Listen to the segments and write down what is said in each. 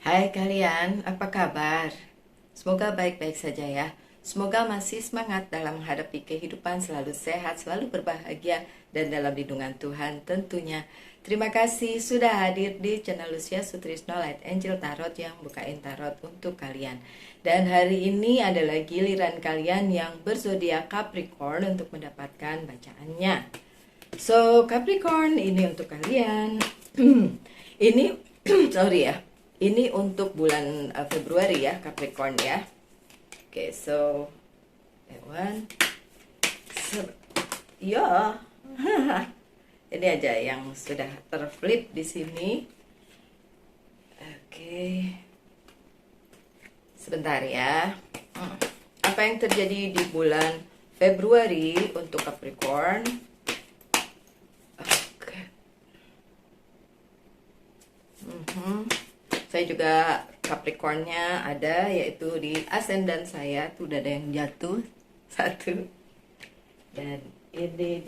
Hai kalian, apa kabar? Semoga baik-baik saja ya. Semoga masih semangat dalam menghadapi kehidupan, selalu sehat, selalu berbahagia, dan dalam lindungan Tuhan tentunya. Terima kasih sudah hadir di channel Lucia Sutrisno Light Angel Tarot yang bukain tarot untuk kalian. Dan hari ini adalah giliran kalian yang berzodiak Capricorn untuk mendapatkan bacaannya. So, Capricorn ini untuk kalian. Ini, sorry ya. Ini untuk bulan Februari ya, Capricorn ya. Oke, so that one. Ya, ini aja yang sudah terflip di sini. Oke, sebentar ya. Apa yang terjadi di bulan Februari untuk Capricorn? Oke. Saya juga Capricornnya ada, yaitu di ascendant saya tuh udah ada yang jatuh satu, dan ini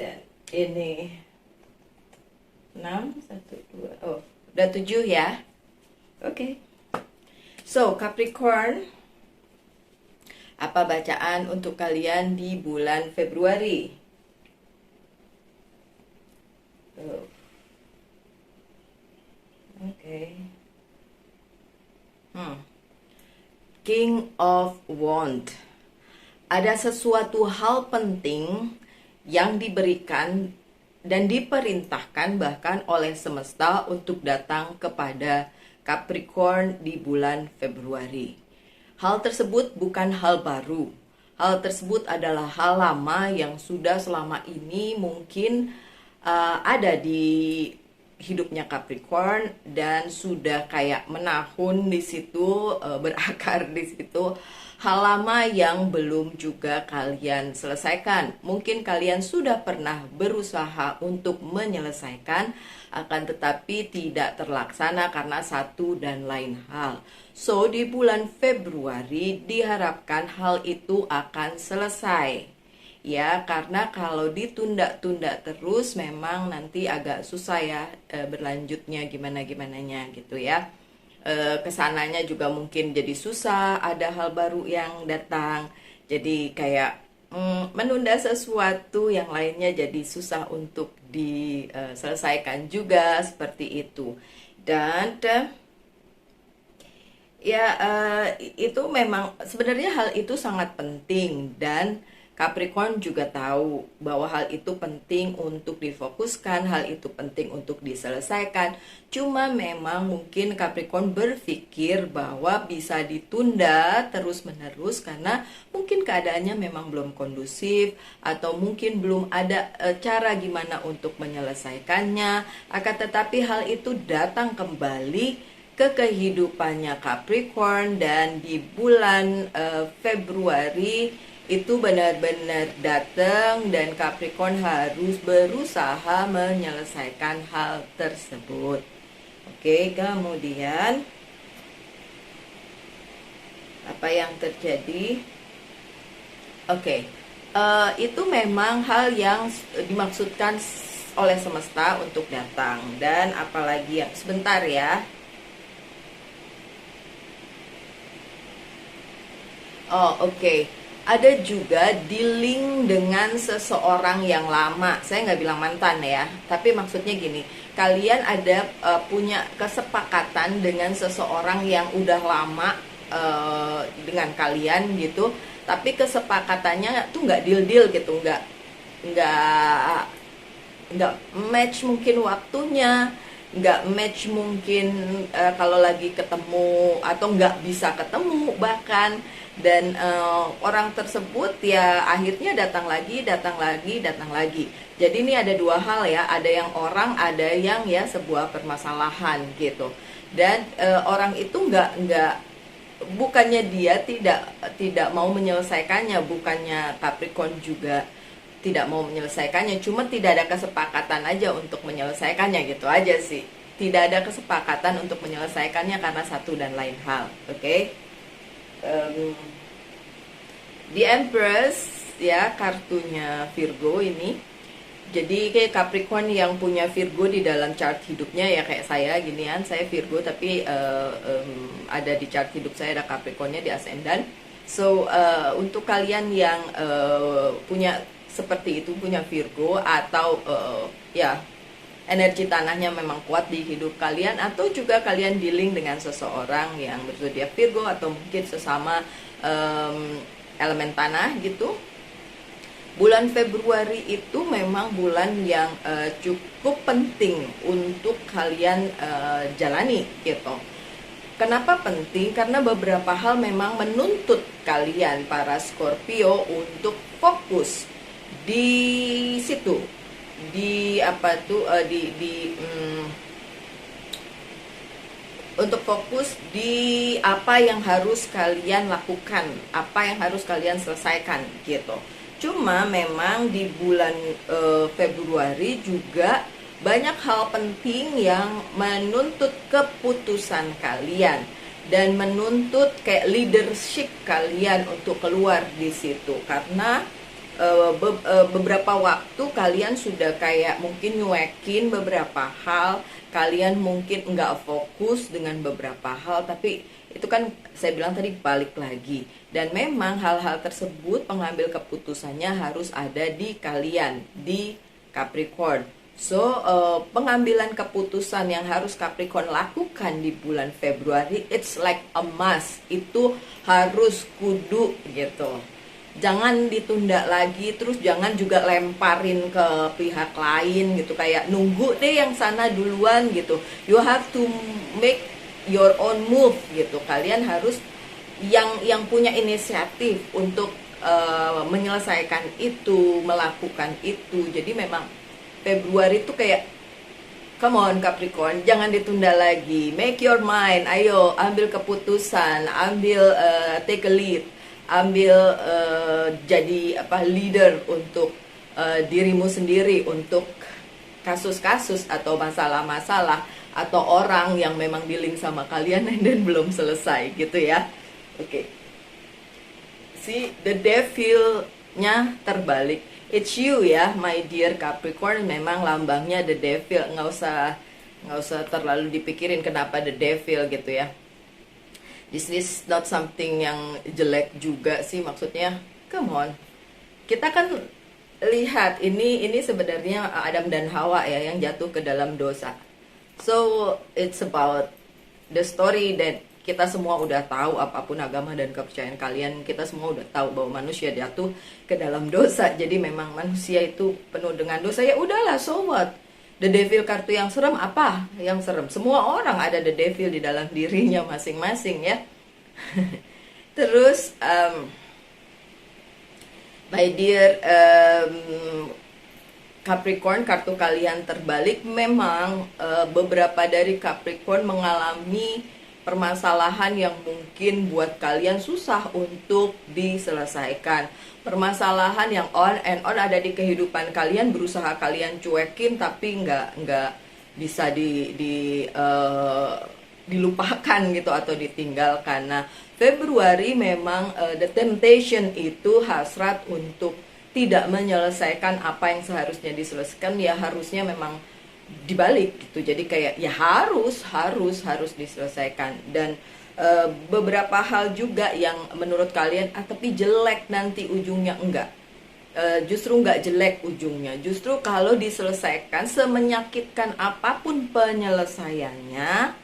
6 1 2, oh udah 7 ya. Oke. So Capricorn, apa bacaan untuk kalian di bulan Februari? Oke. King of Wand. Ada sesuatu hal penting yang diberikan dan diperintahkan bahkan oleh semesta untuk datang kepada Capricorn di bulan Februari. Hal tersebut bukan hal baru. Hal tersebut adalah hal lama yang sudah selama ini mungkin ada di hidupnya Capricorn dan sudah kayak menahun di situ, berakar di situ. Hal lama yang belum juga kalian selesaikan. Mungkin kalian sudah pernah berusaha untuk menyelesaikan, akan tetapi tidak terlaksana karena satu dan lain hal. So, di bulan Februari diharapkan hal itu akan selesai. Ya, karena kalau ditunda-tunda terus memang nanti agak susah ya berlanjutnya gimana-gimananya gitu ya. Kesananya juga mungkin jadi susah, ada hal baru yang datang. Jadi kayak menunda sesuatu yang lainnya jadi susah untuk diselesaikan juga seperti itu. Dan ya itu memang sebenarnya hal itu sangat penting, dan Capricorn juga tahu bahwa hal itu penting untuk difokuskan, hal itu penting untuk diselesaikan. Cuma memang mungkin Capricorn berpikir bahwa bisa ditunda terus-menerus karena mungkin keadaannya memang belum kondusif, atau mungkin belum ada cara gimana untuk menyelesaikannya. Akan tetapi hal itu datang kembali ke kehidupannya Capricorn, dan di bulan Februari itu benar-benar datang, dan Capricorn harus berusaha menyelesaikan hal tersebut. Oke, kemudian apa yang terjadi? Oke, itu memang hal yang dimaksudkan oleh semesta untuk datang, dan apalagi yang sebentar ya. Oh, oke. Ada juga dealing dengan seseorang yang lama. Saya nggak bilang mantan ya, tapi maksudnya gini, kalian ada punya kesepakatan dengan seseorang yang udah lama dengan kalian gitu, tapi kesepakatannya tuh nggak deal gitu, nggak nggak match mungkin waktunya, nggak match mungkin kalau lagi ketemu, atau nggak bisa ketemu bahkan. Dan orang tersebut ya akhirnya datang lagi. Jadi ini ada dua hal ya, ada yang orang, ada yang ya sebuah permasalahan gitu. Dan orang itu nggak bukannya dia tidak mau menyelesaikannya, bukannya Capricorn juga tidak mau menyelesaikannya, cuma tidak ada kesepakatan aja untuk menyelesaikannya gitu aja sih. Tidak ada kesepakatan untuk menyelesaikannya karena satu dan lain hal. Oke. The Empress ya, kartunya Virgo ini. Jadi kayak Capricorn yang punya Virgo di dalam chart hidupnya ya kayak saya ginian, saya Virgo tapi ada di chart hidup saya ada Capricornnya di ascendant. So untuk kalian yang punya seperti itu, punya Virgo atau ya energi tanahnya memang kuat di hidup kalian, atau juga kalian dealing dengan seseorang yang berzodiak Virgo atau mungkin sesama elemen tanah gitu. Bulan Februari itu memang bulan yang cukup penting untuk kalian jalani gitu. Kenapa penting? Karena beberapa hal memang menuntut kalian para Scorpio untuk fokus di situ, di apa tuh untuk fokus di apa yang harus kalian lakukan, apa yang harus kalian selesaikan gitu. Cuma memang di bulan Februari juga banyak hal penting yang menuntut keputusan kalian dan menuntut kayak leadership kalian untuk keluar di situ, karena beberapa waktu kalian sudah kayak mungkin nyuekin beberapa hal, kalian mungkin nggak fokus dengan beberapa hal, tapi itu kan saya bilang tadi balik lagi, dan memang hal-hal tersebut pengambil keputusannya harus ada di kalian, di Capricorn. So pengambilan keputusan yang harus Capricorn lakukan di bulan Februari, it's like a must, itu harus kudu gitu. Jangan ditunda lagi, terus jangan juga lemparin ke pihak lain gitu, kayak nunggu deh yang sana duluan gitu. You have to make your own move gitu. Kalian harus yang punya inisiatif untuk menyelesaikan itu, melakukan itu. Jadi memang Februari itu kayak come on Capricorn, jangan ditunda lagi. Make your mind, ayo ambil keputusan, ambil take a lead, ambil jadi leader untuk dirimu sendiri, untuk kasus-kasus atau masalah-masalah atau orang yang memang dealing sama kalian dan belum selesai gitu ya. Oke. See, the devil-nya terbalik. It's you ya, my dear Capricorn. Memang lambangnya the devil. Nggak usah terlalu dipikirin kenapa the devil gitu ya. This is not something yang jelek juga sih, maksudnya come on, kita kan lihat ini sebenarnya Adam dan Hawa ya yang jatuh ke dalam dosa. So it's about the story that kita semua udah tahu, apapun agama dan kepercayaan kalian, kita semua udah tahu bahwa manusia jatuh ke dalam dosa. Jadi memang manusia itu penuh dengan dosa, ya udahlah, so what. The devil kartu yang serem apa? Yang serem, semua orang ada the devil di dalam dirinya masing-masing ya. Terus my dear Capricorn, kartu kalian terbalik. Memang beberapa dari Capricorn mengalami permasalahan yang mungkin buat kalian susah untuk diselesaikan. Permasalahan yang on and on ada di kehidupan kalian, berusaha kalian cuekin tapi nggak bisa dilupakan gitu atau ditinggalkan. Nah, Februari memang the temptation itu hasrat untuk tidak menyelesaikan apa yang seharusnya diselesaikan, ya harusnya memang dibalik gitu. Jadi kayak ya harus diselesaikan. Dan beberapa hal juga yang menurut kalian tapi jelek nanti ujungnya, enggak. Justru enggak jelek ujungnya. Justru kalau diselesaikan, semenyakitkan apapun penyelesaiannya,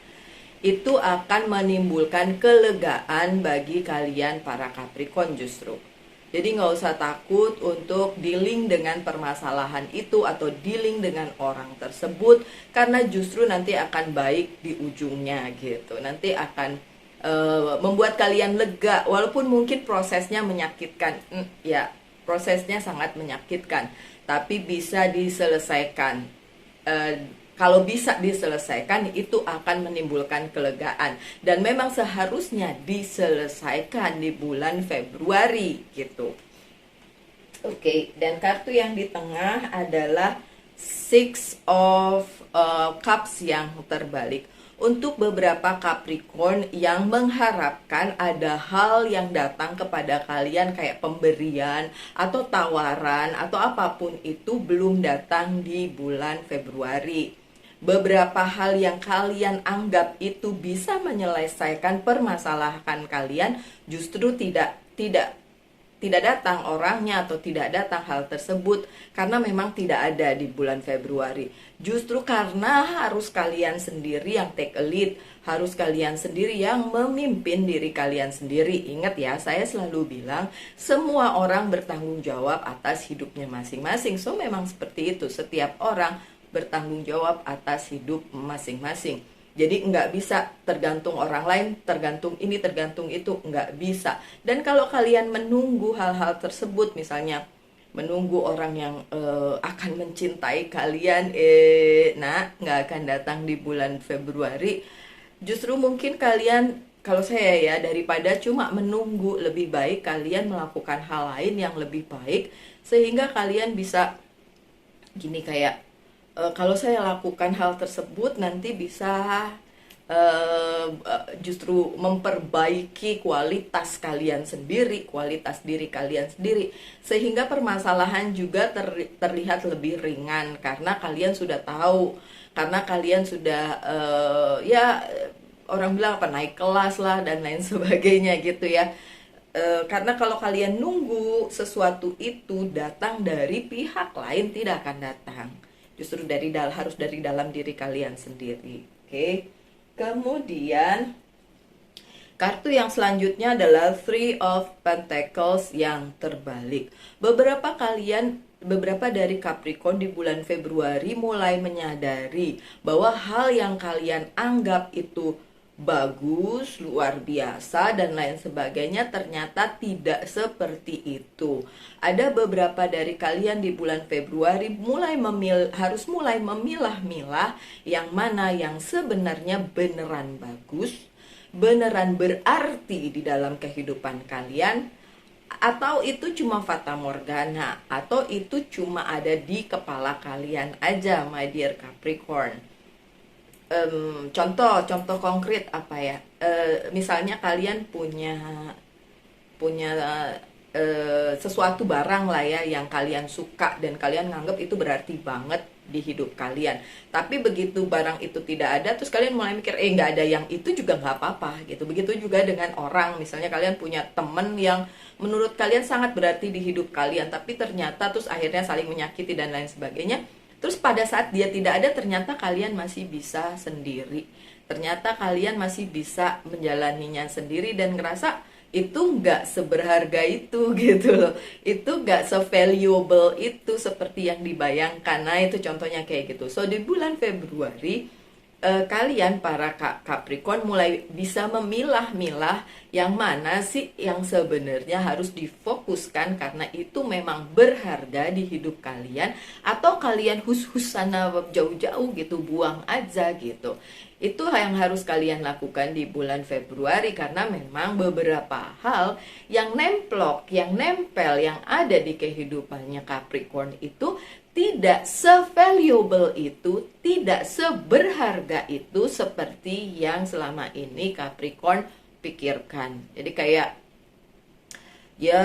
itu akan menimbulkan kelegaan bagi kalian para Capricorn justru. Jadi nggak usah takut untuk dealing dengan permasalahan itu atau dealing dengan orang tersebut, karena justru nanti akan baik di ujungnya gitu. Nanti akan membuat kalian lega, walaupun mungkin prosesnya menyakitkan. Ya, prosesnya sangat menyakitkan, tapi bisa diselesaikan. Kalau bisa diselesaikan, itu akan menimbulkan kelegaan. Dan memang seharusnya diselesaikan di bulan Februari gitu. Oke, dan kartu yang di tengah adalah Six of Cups yang terbalik. Untuk beberapa Capricorn yang mengharapkan ada hal yang datang kepada kalian kayak pemberian atau tawaran atau apapun itu belum datang di bulan Februari. Beberapa hal yang kalian anggap itu bisa menyelesaikan permasalahan kalian justru tidak datang orangnya atau tidak datang hal tersebut karena memang tidak ada di bulan Februari. Justru karena harus kalian sendiri yang take a lead, harus kalian sendiri yang memimpin diri kalian sendiri. Ingat ya, saya selalu bilang semua orang bertanggung jawab atas hidupnya masing-masing. So memang seperti itu, setiap orang bertanggung jawab atas hidup masing-masing. Jadi nggak bisa tergantung orang lain, tergantung ini, tergantung itu, nggak bisa. Dan kalau kalian menunggu hal-hal tersebut, misalnya menunggu orang yang akan mencintai kalian, nggak akan datang di bulan Februari. Justru mungkin kalian, kalau saya ya, daripada cuma menunggu, lebih baik kalian melakukan hal lain yang lebih baik, sehingga kalian bisa gini kayak, kalau saya lakukan hal tersebut nanti bisa justru memperbaiki kualitas kalian sendiri, kualitas diri kalian sendiri, sehingga permasalahan juga terlihat lebih ringan karena kalian sudah tahu, karena kalian sudah ya orang bilang apa, naik kelas lah dan lain sebagainya gitu ya. Karena kalau kalian nunggu sesuatu itu datang dari pihak lain, tidak akan datang. Justru harus dari dalam diri kalian sendiri. Oke. Kemudian kartu yang selanjutnya adalah Three of Pentacles yang terbalik. Beberapa dari Capricorn di bulan Februari mulai menyadari bahwa hal yang kalian anggap itu bagus, luar biasa, dan lain sebagainya ternyata tidak seperti itu. Ada beberapa dari kalian di bulan Februari harus mulai memilah-milah yang mana yang sebenarnya beneran bagus, beneran berarti di dalam kehidupan kalian, atau itu cuma fata morgana, atau itu cuma ada di kepala kalian aja, my dear Capricorn. Contoh konkret apa ya? Misalnya kalian punya sesuatu barang lah ya yang kalian suka dan kalian nganggap itu berarti banget di hidup kalian. Tapi begitu barang itu tidak ada, terus kalian mulai mikir, nggak ada yang itu juga nggak apa-apa gitu. Begitu juga dengan orang, misalnya kalian punya temen yang menurut kalian sangat berarti di hidup kalian, tapi ternyata terus akhirnya saling menyakiti dan lain sebagainya. Terus pada saat dia tidak ada, ternyata kalian masih bisa sendiri. Ternyata kalian masih bisa menjalaninya sendiri dan ngerasa itu nggak seberharga itu gitu loh. Itu nggak se-valuable itu seperti yang dibayangkan. Nah itu contohnya kayak gitu. So di bulan Februari, kalian para Capricorn mulai bisa memilah-milah yang mana sih yang sebenarnya harus difokuskan karena itu memang berharga di hidup kalian, atau kalian sana jauh-jauh gitu, buang aja gitu. Itu yang harus kalian lakukan di bulan Februari karena memang beberapa hal yang nempel yang ada di kehidupannya Capricorn itu tidak se-valuable itu, tidak seberharga itu seperti yang selama ini Capricorn pikirkan. Jadi kayak, ya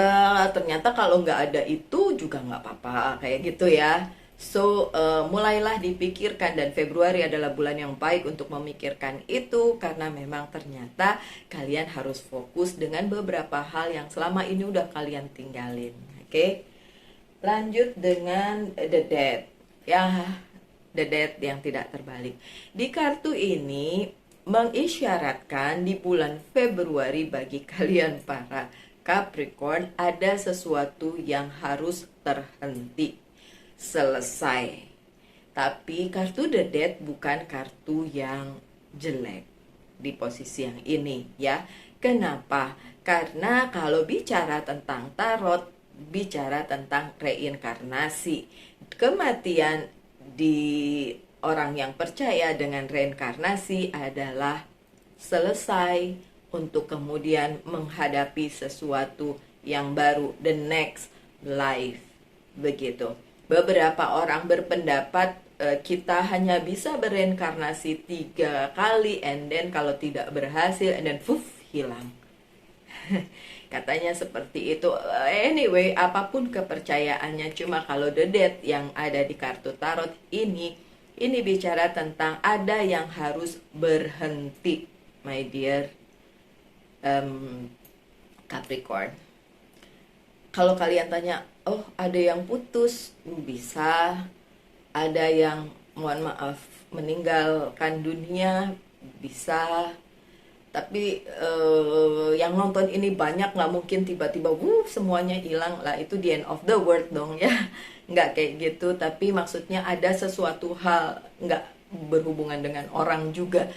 ternyata kalau nggak ada itu juga nggak apa-apa, kayak gitu ya. So, mulailah dipikirkan, dan Februari adalah bulan yang baik untuk memikirkan itu karena memang ternyata kalian harus fokus dengan beberapa hal yang selama ini udah kalian tinggalin. Oke? Lanjut dengan The Death. Ya, The Death yang tidak terbalik. Di kartu ini mengisyaratkan di bulan Februari bagi kalian para Capricorn ada sesuatu yang harus terhenti, selesai. Tapi kartu The Death bukan kartu yang jelek di posisi yang ini ya. Kenapa? Karena kalau bicara tentang tarot, bicara tentang reinkarnasi. Kematian di orang yang percaya dengan reinkarnasi adalah selesai untuk kemudian menghadapi sesuatu yang baru, the next life. Begitu. Beberapa orang berpendapat kita hanya bisa bereinkarnasi 3 kali, and then kalau tidak berhasil, and then hilang. Katanya seperti itu. Anyway, apapun kepercayaannya, cuma kalau the death yang ada di kartu tarot ini bicara tentang ada yang harus berhenti, my dear Capricorn. Kalau kalian tanya, oh ada yang putus, bisa. Ada yang, mohon maaf, meninggalkan dunia, bisa. Tapi yang nonton ini banyak, nggak mungkin tiba-tiba semuanya hilang lah, itu the end of the world dong ya. Nggak kayak gitu, tapi maksudnya ada sesuatu hal, nggak berhubungan dengan orang juga.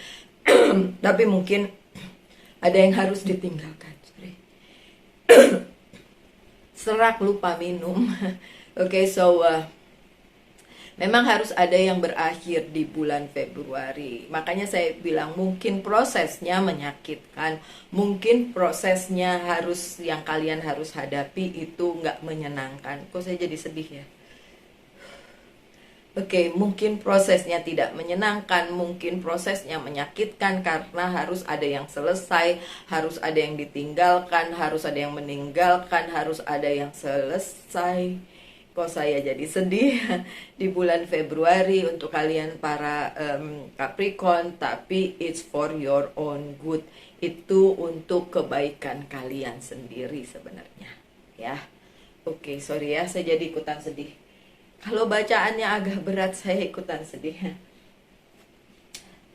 Tapi mungkin ada yang harus ditinggalkan. Sorry. Serak, lupa minum. Oke, so memang harus ada yang berakhir di bulan Februari. Makanya saya bilang mungkin prosesnya menyakitkan, mungkin prosesnya yang kalian harus hadapi itu nggak menyenangkan. Kok saya jadi sedih ya? Oke, mungkin prosesnya tidak menyenangkan, mungkin prosesnya menyakitkan karena harus ada yang selesai, harus ada yang ditinggalkan, harus ada yang meninggalkan, harus ada yang selesai. Kok saya jadi sedih di bulan Februari untuk kalian para Capricorn, tapi it's for your own good. Itu untuk kebaikan kalian sendiri sebenarnya, ya. Oke, sorry ya, saya jadi ikutan sedih. Kalau bacaannya agak berat, saya ikutan sedih.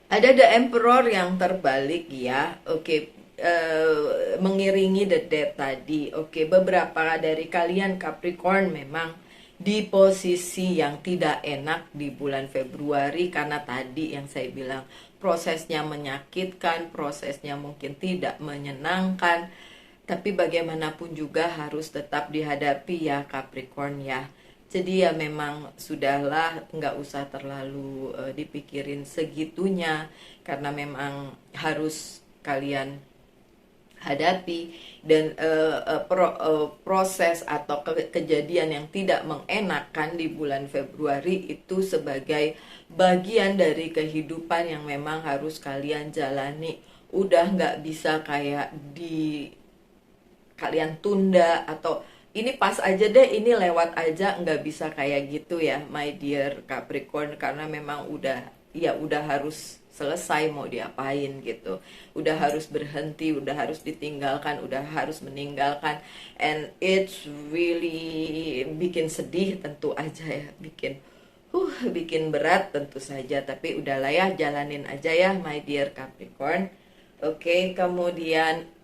Ada The Emperor yang terbalik ya. Oke, mengiringi The Death tadi. Oke, beberapa dari kalian Capricorn memang di posisi yang tidak enak di bulan Februari, karena tadi yang saya bilang prosesnya menyakitkan, prosesnya mungkin tidak menyenangkan, tapi bagaimanapun juga harus tetap dihadapi ya Capricorn ya. Jadi ya memang sudahlah, nggak usah terlalu dipikirin segitunya, karena memang harus kalian hadapi. Dan proses atau kejadian yang tidak mengenakan di bulan Februari itu sebagai bagian dari kehidupan yang memang harus kalian jalani. Udah nggak bisa kayak kalian tunda atau ini pas aja deh, ini lewat aja, nggak bisa kayak gitu ya my dear Capricorn, karena memang udah harus selesai, mau diapain gitu, udah harus berhenti, udah harus ditinggalkan, udah harus meninggalkan, and it's really bikin sedih tentu aja ya, bikin berat tentu saja, tapi udahlah ya, jalanin aja ya my dear Capricorn. Oke, kemudian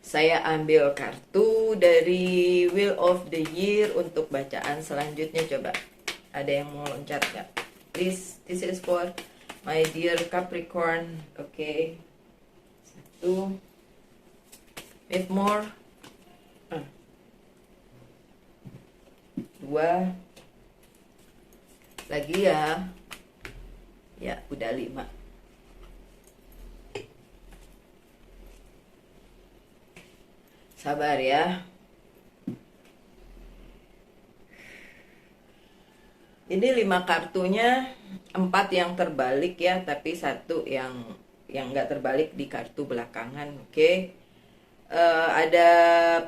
saya ambil kartu dari Wheel of the Year untuk bacaan selanjutnya. Coba ada yang mau loncat nggak? Please, this is for my dear Capricorn. Oke, 1, with more, 2, lagi ya. Ya, udah 5. Sabar ya. Ini 5 kartunya, 4 yang terbalik ya, tapi 1 yang nggak terbalik di kartu belakangan. Oke. Ada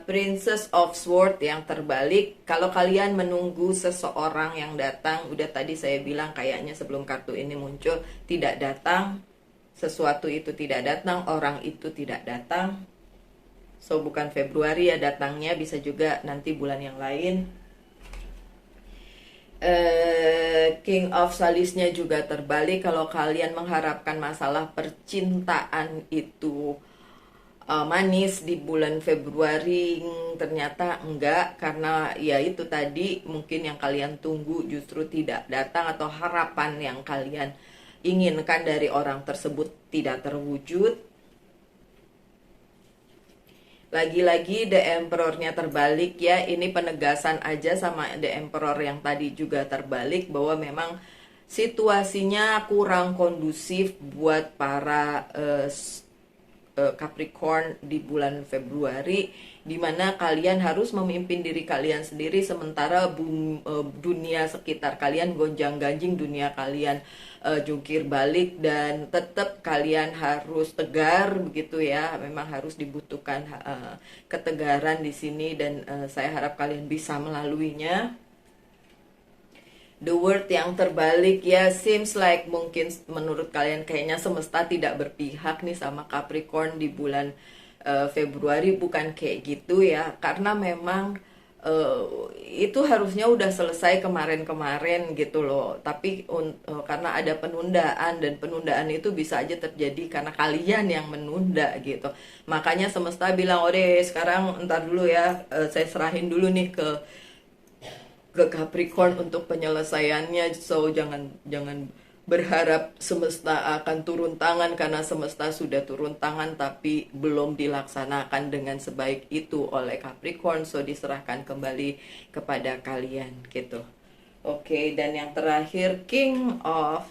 Princess of Swords yang terbalik. Kalau kalian menunggu seseorang yang datang, udah tadi saya bilang kayaknya sebelum kartu ini muncul, tidak datang, sesuatu itu tidak datang, orang itu tidak datang. So bukan Februari ya datangnya, bisa juga nanti bulan yang lain. King of Salisnya juga terbalik. Kalau kalian mengharapkan masalah percintaan itu manis di bulan Februari, ternyata enggak, karena ya itu tadi, mungkin yang kalian tunggu justru tidak datang, atau harapan yang kalian inginkan dari orang tersebut tidak terwujud. Lagi-lagi The Emperor-nya terbalik ya. Ini penegasan aja sama The Emperor yang tadi juga terbalik, bahwa memang situasinya kurang kondusif buat para Capricorn di bulan Februari, di mana kalian harus memimpin diri kalian sendiri sementara dunia sekitar kalian gonjang-ganjing, dunia kalian jungkir balik, dan tetap kalian harus tegar begitu ya. Memang harus dibutuhkan ketegaran di sini, dan saya harap kalian bisa melaluinya. The word yang terbalik ya, seems like mungkin menurut kalian kayaknya semesta tidak berpihak nih sama Capricorn di bulan Februari. Bukan kayak gitu ya, karena memang itu harusnya udah selesai kemarin-kemarin gitu loh. Tapi karena ada penundaan, dan penundaan itu bisa aja terjadi karena kalian yang menunda gitu. Makanya semesta bilang, "Ode, sekarang entar dulu ya, saya serahin dulu nih ke Capricorn untuk penyelesaiannya." So jangan berharap semesta akan turun tangan, karena semesta sudah turun tangan tapi belum dilaksanakan dengan sebaik itu oleh Capricorn. So diserahkan kembali kepada kalian gitu. Oke, dan yang terakhir King of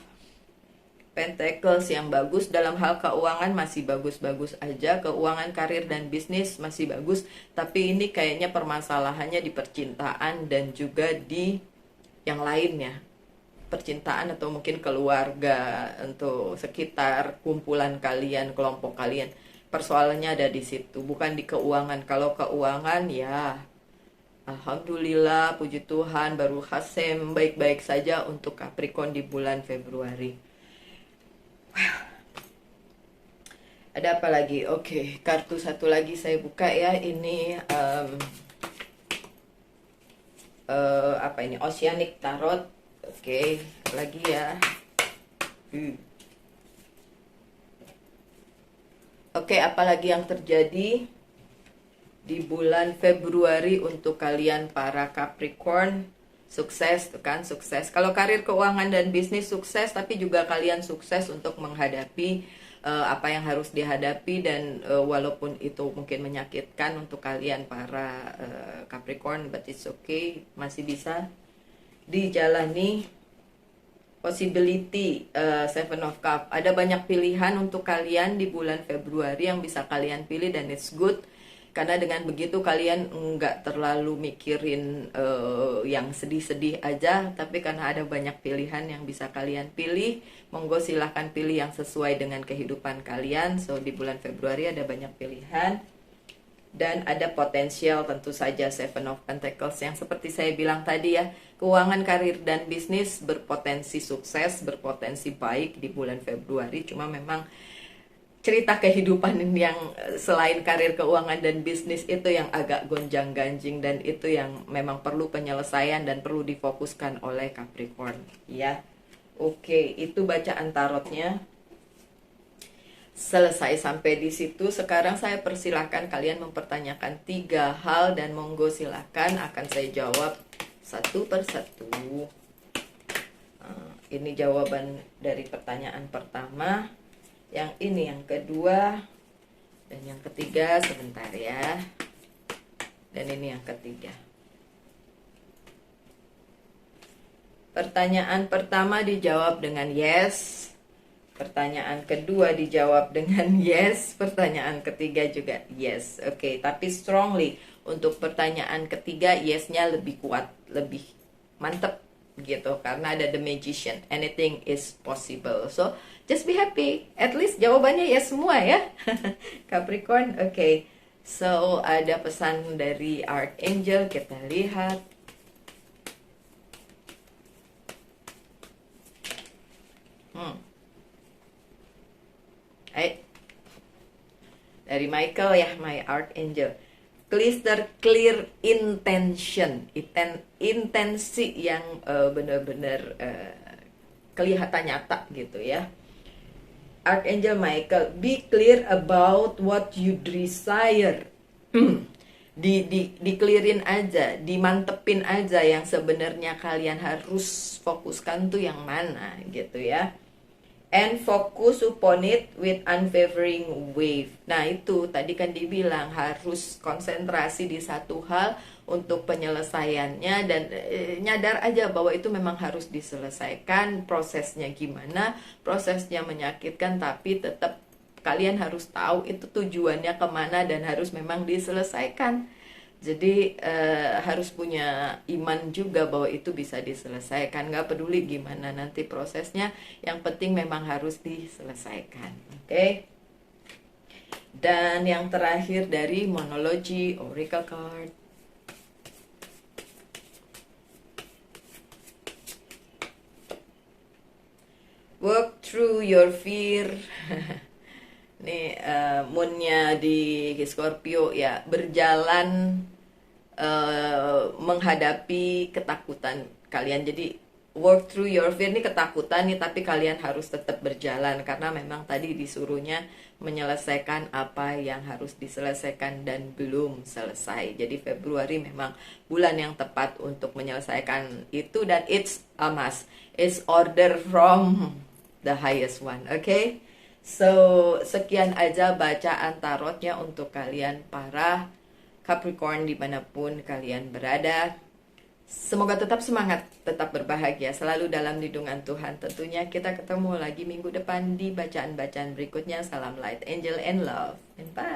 Pentacles yang bagus. Dalam hal keuangan masih bagus-bagus aja, keuangan, karir, dan bisnis masih bagus. Tapi ini kayaknya permasalahannya di percintaan dan juga di yang lainnya. Percintaan atau mungkin keluarga, untuk sekitar kumpulan kalian, kelompok kalian. Persoalannya ada di situ, bukan di keuangan. Kalau keuangan ya alhamdulillah, puji Tuhan, baru hasem, baik-baik saja untuk Capricorn di bulan Februari. Ada apa lagi? Oke, kartu satu lagi saya buka ya. Ini apa ini? Oceanic Tarot. Oke, lagi ya. Oke, apalagi yang terjadi di bulan Februari untuk kalian para Capricorn? Sukses, tuh kan, sukses. Kalau karir, keuangan, dan bisnis sukses, tapi juga kalian sukses untuk menghadapi apa yang harus dihadapi, dan walaupun itu mungkin menyakitkan untuk kalian para Capricorn, but it's okay, masih bisa dijalani. Possibility, Seven of Cups. Ada banyak pilihan untuk kalian di bulan Februari yang bisa kalian pilih, dan it's good. Karena dengan begitu kalian nggak terlalu mikirin yang sedih-sedih aja, tapi karena ada banyak pilihan yang bisa kalian pilih, monggo silahkan pilih yang sesuai dengan kehidupan kalian. So di bulan Februari ada banyak pilihan, dan ada potensial tentu saja Seven of Pentacles yang seperti saya bilang tadi ya, keuangan, karir, dan bisnis berpotensi sukses, berpotensi baik di bulan Februari. Cuma memang cerita kehidupan yang selain karir, keuangan, dan bisnis itu yang agak gonjang-ganjing, dan itu yang memang perlu penyelesaian dan perlu difokuskan oleh Capricorn ya. Oke, itu bacaan tarotnya selesai sampai di situ. Sekarang saya persilahkan kalian mempertanyakan 3 hal, dan monggo silahkan akan saya jawab satu persatu. Ini jawaban dari pertanyaan pertama, yang ini yang kedua, dan yang ketiga. Sebentar ya, dan ini yang ketiga. Pertanyaan pertama dijawab dengan yes, pertanyaan kedua dijawab dengan yes, pertanyaan ketiga juga yes. Oke, tapi strongly untuk pertanyaan ketiga yesnya lebih kuat, lebih mantep gitu, karena ada the magician, anything is possible. So just be happy, at least jawabannya ya semua ya. Capricorn. Oke, so ada pesan dari Archangel, kita lihat. Dari Michael ya, my Archangel. Clear intention, intensi yang benar-benar kelihatan nyata gitu ya. Archangel Michael, be clear about what you desire. Di-clearin aja, dimantepin aja yang sebenarnya kalian harus fokuskan tuh yang mana gitu ya. And focus upon it with unfavoring wave. Nah itu tadi kan dibilang harus konsentrasi di satu hal untuk penyelesaiannya, dan nyadar aja bahwa itu memang harus diselesaikan. Prosesnya gimana, prosesnya menyakitkan, tapi tetap kalian harus tahu itu tujuannya kemana dan harus memang diselesaikan. Jadi harus punya iman juga bahwa itu bisa diselesaikan. Gak peduli gimana nanti prosesnya, yang penting memang harus diselesaikan. Oke? Dan yang terakhir dari Monology Oracle Card. Work through your fear. Nih moonnya di Scorpio ya, berjalan menghadapi ketakutan kalian. Jadi work through your fear ini ketakutan nih, tapi kalian harus tetap berjalan karena memang tadi disuruhnya menyelesaikan apa yang harus diselesaikan dan belum selesai. Jadi Februari memang bulan yang tepat untuk menyelesaikan itu, dan it's a must. It's order from the highest one. Okay? So, sekian aja bacaan tarotnya untuk kalian para Capricorn dimanapun kalian berada. Semoga tetap semangat, tetap berbahagia, selalu dalam lindungan Tuhan. Tentunya kita ketemu lagi minggu depan di bacaan-bacaan berikutnya. Salam light, angel, and love. And bye!